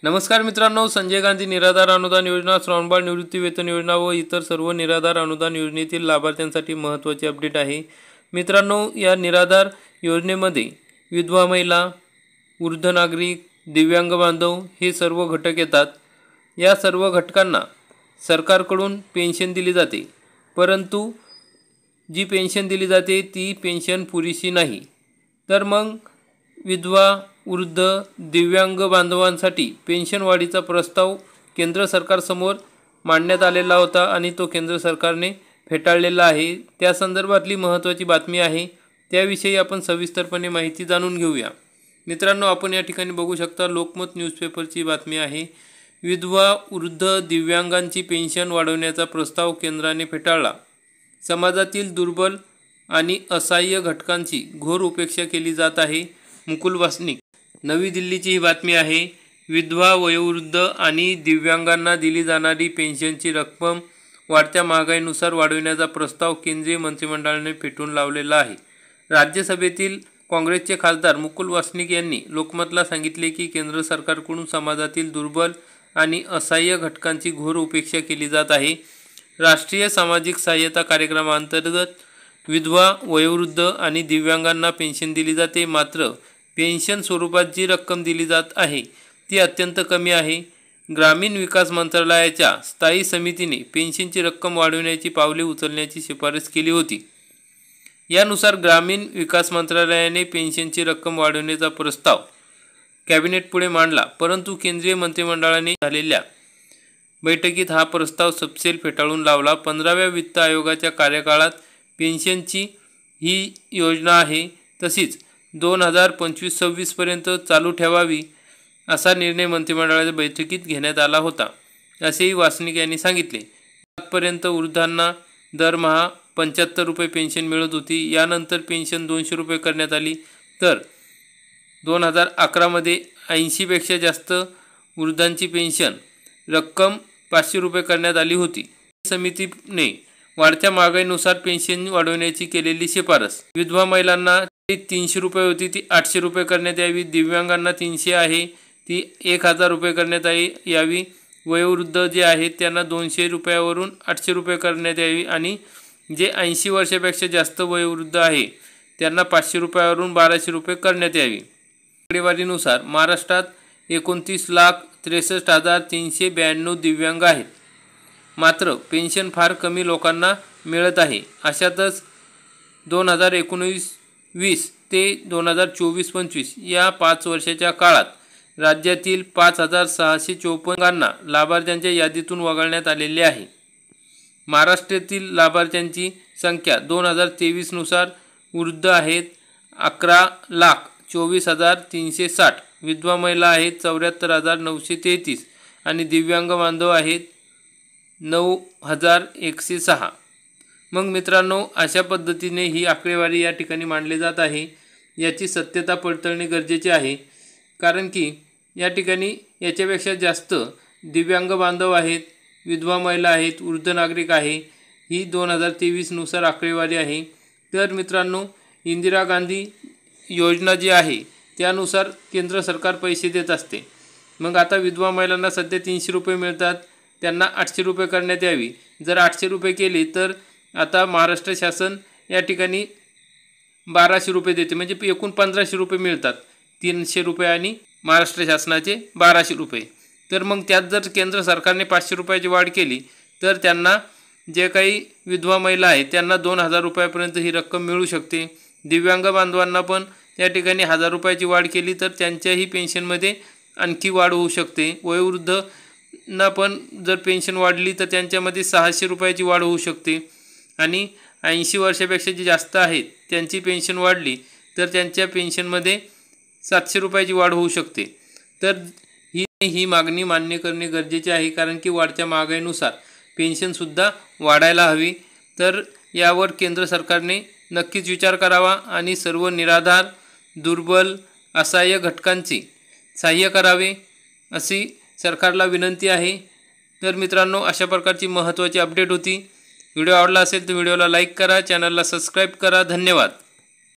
नमस्कार मित्रांनो, संजय गांधी निराधार अनुदान योजना, श्रावणबाळ निवृत्ती वेतन योजना व इतर सर्व निराधार अनुदान योजनेतील लाभार्थ्यांसाठी महत्त्वाची अपडेट आहे। मित्रांनो, या निराधार योजनेमध्ये विधवा महिला, वृद्ध नागरिक, दिव्यांग बांधव हे सर्व घटक येतात। या सर्व घटकांना सरकारकडून पेन्शन दिली जाते, परंतु जी पेन्शन दिली जाते ती पेन्शन पुरेशी नाही। तर मग विधवा, वृद्ध, दिव्यांग बांधवांसाठी पेन्शन वाढीचा प्रस्ताव केंद्र सरकारसमोर मांडण्यात आलेला होता आणि तो केंद्र सरकारने फेटाळलेला आहे। त्या संदर्भातली महत्त्वाची बातमी आहे, त्याविषयी आपण सविस्तरपणे माहिती जाणून घेऊया। मित्रांनो, आपण या ठिकाणी बघू शकता, लोकमत न्यूजपेपरची बातमी आहे। विधवा, वृद्ध, दिव्यांगांची पेन्शन वाढवण्याचा प्रस्ताव केंद्राने फेटाळला। समाजातील दुर्बल आणि असहाय्य घटकांची घोर उपेक्षा केली जात आहे। मुकुल वासनिक, नवी दिल्लीची ही बातमी आहे। विधवा, वयोवृद्ध आणि दिव्यांगांना दिली जाणारी पेन्शनची रक्कम वाढत्या महागाईनुसार वाढविण्याचा प्रस्ताव केंद्रीय मंत्रिमंडळाने फेटाळून लावलेला आहे। राज्यसभेतील काँग्रेसचे खासदार मुकुल वासनिक यांनी लोकमतला सांगितले की केंद्र सरकारकडून समाजातील दुर्बल आणि असहाय्य घटकांची घोर उपेक्षा केली जात आहे। राष्ट्रीय सामाजिक सहाय्यता कार्यक्रमांतर्गत विधवा, वयोवृद्ध आणि दिव्यांगांना पेन्शन दिली जाते, मात्र पेन्शन स्वरूपात जी रक्कम दिली जात आहे ती अत्यंत कमी आहे। ग्रामीण विकास मंत्रालयाच्या स्थायी समितीने पेन्शनची रक्कम वाढवण्याची पावले उचलण्याची शिफारस केली होती। यानुसार ग्रामीण विकास मंत्रालयाने पेन्शनची रक्कम वाढवण्याचा प्रस्ताव कॅबिनेट पुढे मांडला, परंतु केंद्रीय मंत्रिमंडळाने झालेल्या बैठकीत हा प्रस्ताव सपशेल फेटाळून लावला। 15व्या वित्त आयोगाच्या कार्यकाळात पेन्शनची ही योजना आहे तशीच 2025-26 पर्यंत चालू ठेवावी असा निर्णय मंत्रिमंडळाच्या बैठकीत घेण्यात आला होता, असेही वासनिक यांनी सांगितले। आजपर्यंत वृद्धांना दरमहा 75 रुपये पेन्शन मिळत होती। यानंतर पेन्शन 200 रुपये करण्यात आली, तर 2011 मध्ये 80 पेक्षा जास्त वृद्धांची पेन्शन रक्कम 500 रुपये करण्यात आली होती। समितीने वाढत्या महागाईनुसार पेन्शन वाढवण्याची केलेली शिफारस विधवा महिलांना 300 रुपये होती ती 800 रुपये करण्यात यावी, दिव्यांगांना 300 आहे ती 1000 रुपये करण्यात यावी, वयोवृद्ध जे आहेत त्यांना 200 रुपयावरून 800 रुपये करण्यात यावी आणि जे 80 वर्षापेक्षा जास्त वयोवृद्ध आहे त्यांना 500 रुपयावरून 1200 रुपये करण्यात यावी। आकडेवारीनुसार महाराष्ट्रात 29,63,392 दिव्यांग आहेत, मात्र पेन्शन फार कमी लोकांना मिळत आहे। अशातच 2019-20 ते 2024-25 या 5 वर्षाच्या काळात राज्यातील 5,654 लाभार्थ्यांच्या यादीतून वगळण्यात आलेले आहे। महाराष्ट्रातील लाभार्थ्यांची संख्या 2023 नुसार वृद्ध आहेत 11,24,360, विधवा महिला आहेत 74,933 आणि दिव्यांग बांधव आहेत 9,106। मग मित्रांनो, अशा पद्धतीने ही आकडेवारी या ठिकाणी मांडली जात आहे। याची सत्यता पडताळणे गरजेचे आहे, कारण की या ठिकाणी याच्यापेक्षा जास्त दिव्यांग बांधव आहेत, विधवा महिला आहेत, वृद्ध नागरिक आहे। ही 2023 नुसार आकडेवारी आहे। तर मित्रांनो, इंदिरा गांधी योजना जी आहे त्यानुसार केंद्र सरकार पैसे देत असते। मग आता विधवा महिलांना सध्या 300 रुपये मिळतात, त्यांना 800 रुपये करण्यात यावी। जर 800 रुपये केले तर आता महाराष्ट्र शासन या ठिकाणी 1200 रुपये देते, म्हणजे एकूण 1500 रुपये मिळतात। 300 रुपये आणि महाराष्ट्र शासनाचे 1200 रुपये। तर मग त्यात जर केंद्र सरकारने 500 रुपयाची वाढ केली तर त्यांना जे काही विधवा महिला आहेत त्यांना 2000 रुपयापर्यंत ही रक्कम मिळू शकते। दिव्यांग बांधवांना पण त्या ठिकाणी 1000 रुपयाची वाढ केली तर त्यांच्याही पेन्शनमध्ये आणखी वाढ होऊ शकते। वयोवृद्धना पण जर पेन्शन वाढली तर त्यांच्यामध्ये 600 रुपयाची वाढ होऊ शकते आणि 80 वर्षापेक्षा जे जास्त आहेत त्यांची पेन्शन वाढली तर त्यांच्या पेन्शनमध्ये 700 रुपयाची वाढ होऊ शकते। तर ही मागणी मान्य करणे गरजेचे आहे, कारण की वाढत्या महागाईनुसार पेन्शनसुद्धा वाढायला हवी। तर यावर केंद्र सरकारने नक्कीच विचार करावा आणि सर्व निराधार, दुर्बल, असहाय्य घटकांची सहाय्य करावे अशी सरकारला विनंती आहे। तर मित्रांनो, अशा प्रकारची महत्त्वाची अपडेट होती। व्हिडिओ आवडला असेल तर व्हिडिओला लाईक करा, चॅनलला सबस्क्राईब करा। धन्यवाद।